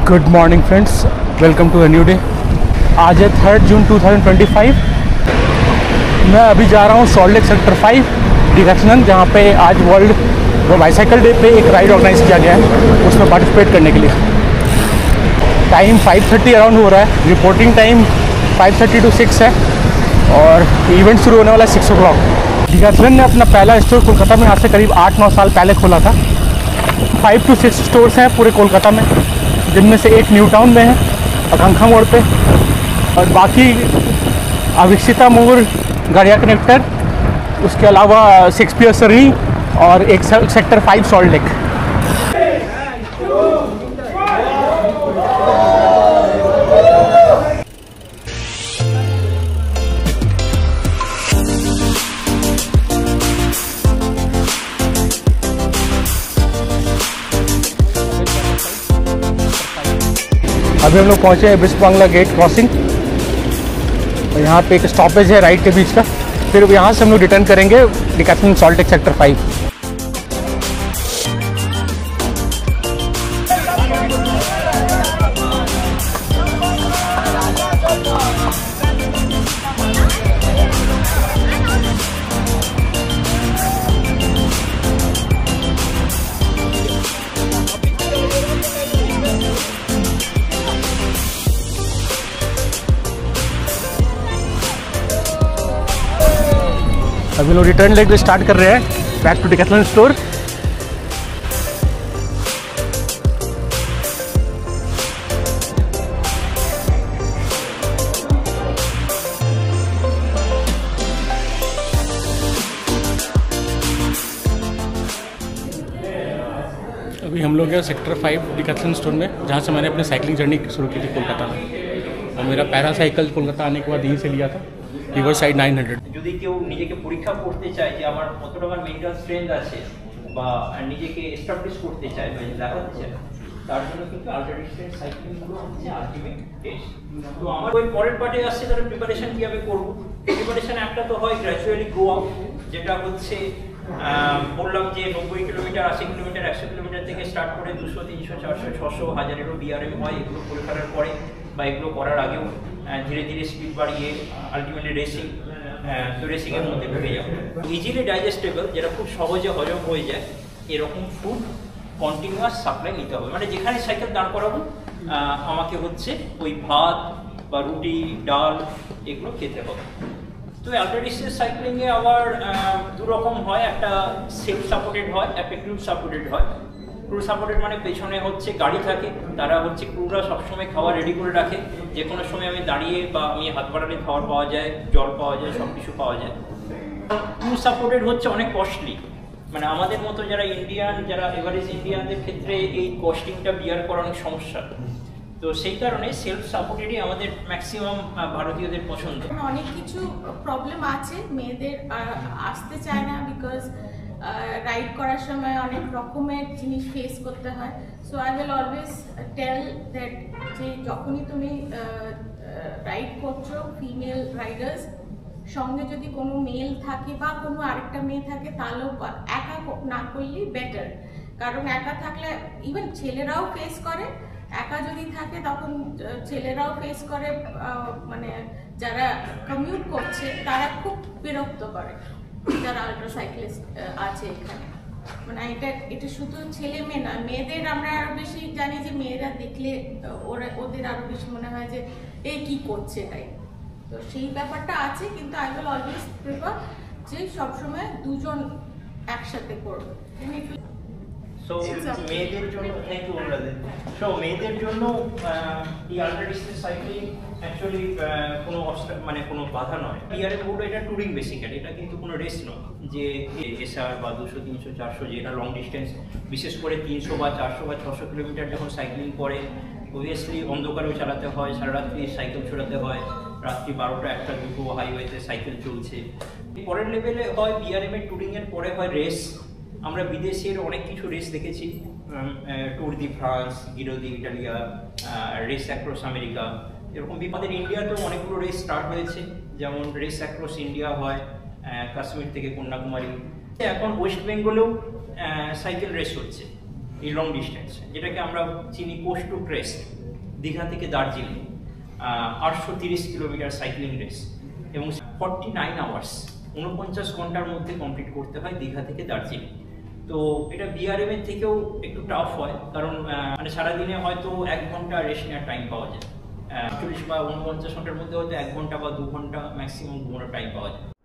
Good morning friends, welcome to a new day. आज है 3 जून 2025। मैं अभी जा रहा हूँ सॉल्ट लेक सेक्टर 5 डिकैथलॉन, जहाँ पे आज वर्ल्ड बाईसाइकिल डे पे एक राइड ऑर्गेनाइज किया गया है, उसमें पार्टिसिपेट करने के लिए। टाइम 5:30 अराउंड हो रहा है। रिपोर्टिंग टाइम 5:30 to 6 है और इवेंट शुरू होने वाला है 6 o'clock। डिकैथलॉन ने अपना पहला स्टोर कोलकाता में आज से करीब 8-9 साल पहले खोला था। 5 to 6 स्टोर्स हैं पूरे कोलकाता में, जिनमें से एक न्यू टाउन में है आकांक्षा मोड़ पे, और बाकी अविक्षिता मोड़, गाड़िया कनेक्टर, उसके अलावा शेक्सपियर सरनी और एक सेक्टर 5 सॉल्ट लेक। अभी हम लोग पहुँचे हैं बिस्प बांग्ला गेट क्रॉसिंग, और यहाँ पे एक स्टॉपेज है राइट के बीच का। फिर यहाँ से हम लोग रिटर्न करेंगे डिकैथलॉन सॉल्ट लेक सेक्टर 5। अभी लोग रिटर्न लेग स्टार्ट कर रहे हैं बैक टू डिकैथलॉन स्टोर। अभी हम लोग हैं सेक्टर 5 डिकैथलॉन स्टोर में, जहाँ से मैंने अपनी साइकिलिंग जर्नी शुरू की थी कोलकाता में, और मेरा पैरासाइकिल कोलकाता आने के बाद यहीं से लिया था, रिवर साइड 900। যদি কেউ নিজেকে পরীক্ষা করতে চায় যে আমার কতটা মেন্টাল স্ট্রেংথ আছে বা নিজেকে এস্টাবলিশ করতে চায় বা দেখাতে চায়, তার জন্য কিন্তু আল্ট্রা ডিস্টেন্স সাইক্লিং গুলো হচ্ছে আলটিমেট টেস্ট। তো আমার ওই পরের পার্টে আসছে তার প্রিপারেশন কিভাবে করব। প্রিপারেশন একটা তো হয় গ্র্যাজুয়ালি গ্রো আপ, যেটা হচ্ছে বললাম যে 90 কিলোমিটার, 80 কিলোমিটার, 100 কিলোমিটার থেকে স্টার্ট করে 200, 300, 400, 600, 1000-এরও বিআরএম হয়। এগুলো করে ফেলার পরে বা এগুলো করার আগেও ধীরে ধীরে স্পিড বাড়িয়ে আলটিমেটলি রেসিং, তো রেসিংয়ের মধ্যে ঢুকে যাবে। ইজিলি ডাইজেস্টেবল, যেটা খুব সহজে হজম হয়ে যায়, এরকম ফুড কন্টিনিউয়াস সাপ্লাই নিতে হবে। মানে যেখানে সাইকেল দাঁড় করাবো আমাকে হচ্ছে ওই ভাত বা রুটি, ডাল এগুলো খেতে হবে। তো আল্ট্রা ডিস্টেন্স সাইক্লিংয়ে আবার দু রকম হয়, একটা সেলফ সাপোর্টেড হয়, একটা ক্রু সাপোর্টেড হয়। ক্রু সাপোর্টেড মানে পেছনে হচ্ছে গাড়ি থাকে, তারা হচ্ছে ক্রুরা সবসময় খাবার রেডি করে রাখে, যে কোনো সময় আমি দাঁড়িয়ে বা আমি হাত বাড়ালে খাবার পাওয়া যায়, জল পাওয়া যায়, সব কিছু পাওয়া যায়। ক্রু সাপোর্টেড হচ্ছে অনেক কস্টলি, মানে আমাদের মতো যারা ইন্ডিয়ান, যারা এভারেজ ইন্ডিয়ানদের ক্ষেত্রে এই কস্টিংটা বিয়ার করা অনেক সমস্যা। তো সেই কারণে সেলফ সাপোর্টেডই আমাদের ম্যাক্সিমাম ভারতীয়দের পছন্দ। অনেক কিছু প্রবলেম আছে, মেয়েদের আসতে চায় না, বিকজ রাইড করার সময় অনেক রকমের জিনিস ফেস করতে হয়। So I will always tell that যে যখনই তুমি রাইড করছো, ফিমেল রাইডার্স সঙ্গে যদি কোনো মেল থাকে বা কোনো আরেকটা মেয়ে থাকে, তাহলেও একা না করলেই বেটার। কারণ একা থাকলে ইভেন ছেলেরাও ফেস করে, একা যদি থাকে তখন ছেলেরাও ফেস করে, মানে যারা কমিউট করছে তারা খুব বিরক্ত করে, যারা আল্ট্রা সাইক্লিস্ট আছে এখানে। মানে এটা শুধু ছেলে মেয়ে না, মেয়েদের আমরা আরো বেশি জানি যে মেয়েরা দেখলে ওদের আরো বেশি মনে হয় যে এই কি করছে তাই। তো সেই ব্যাপারটা আছে, কিন্তু আই উইল অলওয়েজ প্রেফার যে সবসময় দুজন একসাথে করবে। সো মেয়েদের জন্য থ্যাংক ইউ অনুরাধা। সো মেয়েদের জন্য এই আল্ট্রা ডিস্টেন্স সাইক্লিং অ্যাকচুয়ালি কোনো মানে কোনো বাধা নয়। বিআরএম বোর্ড এটা ট্যুরিং বেসিক্যালি, এটা কিন্তু কোনো রেস নয় যে এসআর বা 200, 300, 400, যেটা লং ডিস্টেন্স, বিশেষ করে 300 বা 400 বা 600 কিলোমিটার যখন সাইক্লিং করে, অবভিয়াসলি অন্ধকারেও চালাতে হয়, সারা রাত্রি সাইকেল চড়াতে হয়, রাত্রি 12টা, 1টা, 2টো হাইওয়েতে সাইকেল চলছে। পরের লেভেলে হয় বিআরএম এর ট্যুরিংয়ের পরে হয় রেস। আমরা বিদেশের অনেক কিছু রেস দেখেছি, ট্যুর দি ফ্রান্স, গিরো দি ইটালিয়া, রেস অ্যাক্রস আমেরিকা, এরকম আমাদের ইন্ডিয়াতেও অনেকগুলো রেস স্টার্ট হয়েছে। যেমন রেস অ্যাক্রস ইন্ডিয়া হয় কাশ্মীর থেকে কন্যাকুমারী। এখন ওয়েস্ট বেঙ্গলেও সাইকেল রেস হচ্ছে এই লং ডিস্টেন্স, যেটাকে আমরা চিনি কোস্ট টু ক্রেস্ট। দীঘা থেকে দার্জিলিং 830 কিলোমিটার সাইক্লিং রেস, এবং 49 আওয়ার্স 49 ঘন্টার মধ্যে কমপ্লিট করতে হয় দীঘা থেকে দার্জিলিং। তো এটা বিআরএম এর থেকেও একটু টাফ হয়, কারণ মানে সারাদিনে হয়তো 1 ঘন্টা রেস্ট নেওয়ার টাইম পাওয়া যায়, 40 বা 49 ঘন্টার মধ্যে হয়তো 1 ঘন্টা বা 2 ঘন্টা ম্যাক্সিমাম ঘুমানোর টাইম পাওয়া যায়।